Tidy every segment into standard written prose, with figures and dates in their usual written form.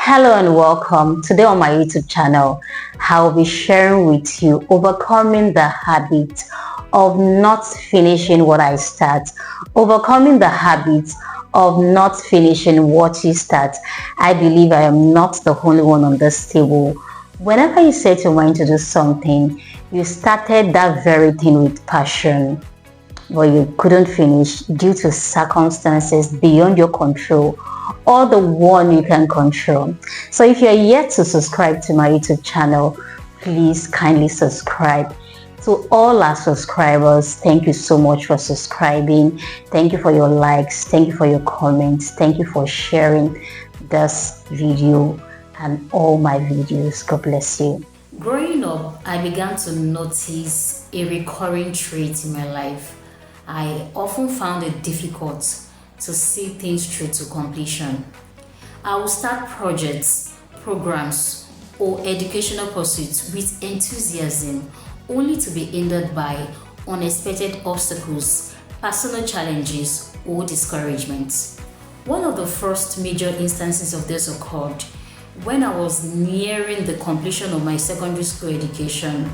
Hello and welcome. Today on my YouTube channel, I'll be sharing with you overcoming the habit of not finishing what I start. Overcoming the habit of not finishing what you start. I believe I am not the only one on this table. Whenever you set your mind to do something, you started that very thing with passion, but you couldn't finish due to circumstances beyond your control or the one you can control. So if you're yet to subscribe to my YouTube channel, please kindly subscribe. To all our subscribers, thank you so much for subscribing. Thank you for your likes. Thank you for your comments. Thank you for sharing this video and all my videos. God bless you. Growing up, I began to notice a recurring trait in my life. I often found it difficult to see things through to completion. I will start projects, programs, or educational pursuits with enthusiasm, only to be hindered by unexpected obstacles, personal challenges, or discouragements. One of the first major instances of this occurred when I was nearing the completion of my secondary school education.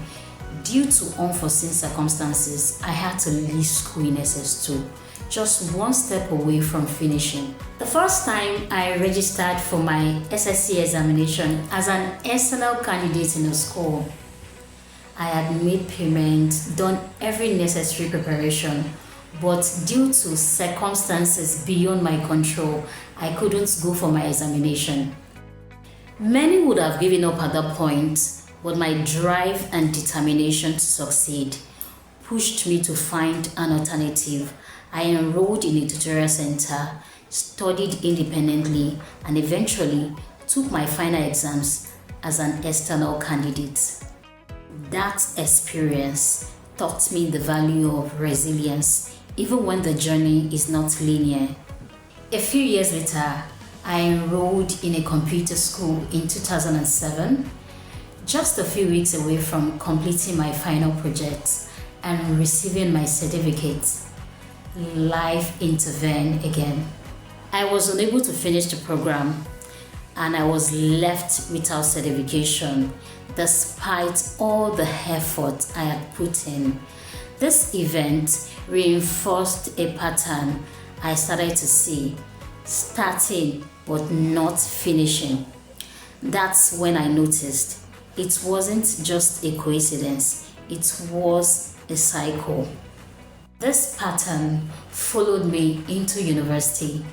Due to unforeseen circumstances, I had to leave school in SS2, just one step away from finishing. The first time I registered for my SSC examination as an external candidate in a school, I had made payment, done every necessary preparation, but due to circumstances beyond my control, I couldn't go for my examination. Many would have given up at that point, but my drive and determination to succeed pushed me to find an alternative. I enrolled in a tutorial center, studied independently, and eventually took my final exams as an external candidate. That experience taught me the value of resilience, even when the journey is not linear. A few years later, I enrolled in a computer school in 2007, just a few weeks away from completing my final project and receiving my certificate. Life intervened again. I was unable to finish the program and I was left without certification despite all the effort I had put in. This event reinforced a pattern I started to see: starting but not finishing. That's when I noticed it wasn't just a coincidence, it was a cycle. This pattern followed me into university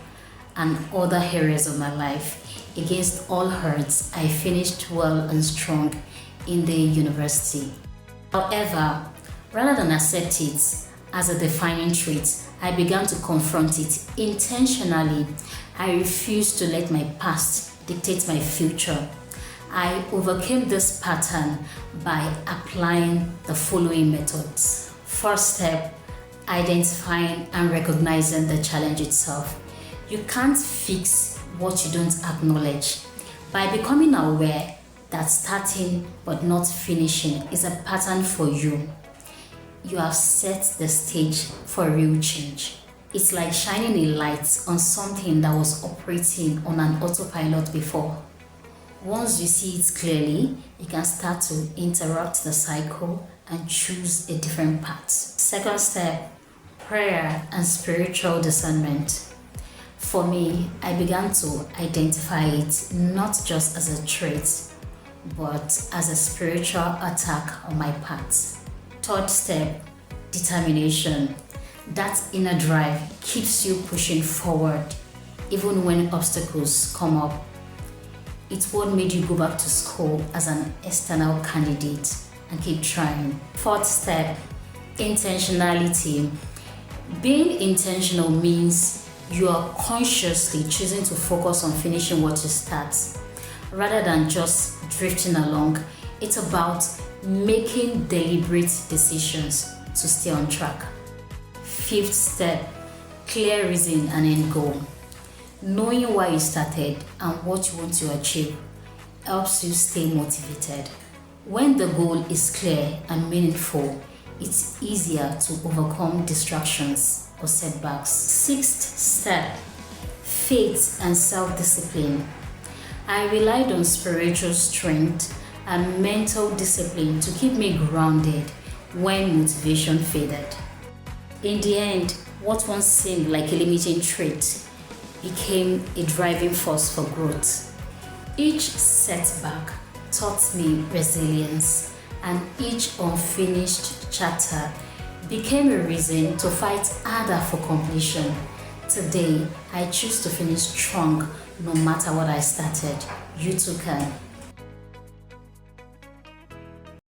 and other areas of my life. Against all odds, I finished well and strong in the university. However, rather than accept it as a defining trait, I began to confront it intentionally. I refused to let my past dictate my future. I overcame this pattern by applying the following methods. First step, identifying and recognizing the challenge itself. You can't fix what you don't acknowledge. By becoming aware that starting but not finishing is a pattern for you, you have set the stage for real change. It's like shining a light on something that was operating on an autopilot before. Once you see it clearly, you can start to interrupt the cycle and choose a different path. Second step, prayer and spiritual discernment. For me, I began to identify it not just as a trait, but as a spiritual attack on my path. Third step, determination. That inner drive keeps you pushing forward even when obstacles come up. It's what made you go back to school as an external candidate and keep trying. Fourth step, intentionality. Being intentional means you are consciously choosing to focus on finishing what you start rather than just drifting along. It's about making deliberate decisions to stay on track. Fifth step, clear reason and end goal. Knowing why you started and what you want to achieve helps you stay motivated. When the goal is clear and meaningful, it's easier to overcome distractions or setbacks. Sixth step, faith and self-discipline. I relied on spiritual strength and mental discipline to keep me grounded when motivation faded. In the end, what once seemed like a limiting trait became a driving force for growth. Each setback taught me resilience, and each unfinished chapter became a reason to fight harder for completion. Today, I choose to finish strong no matter what I started. You too can.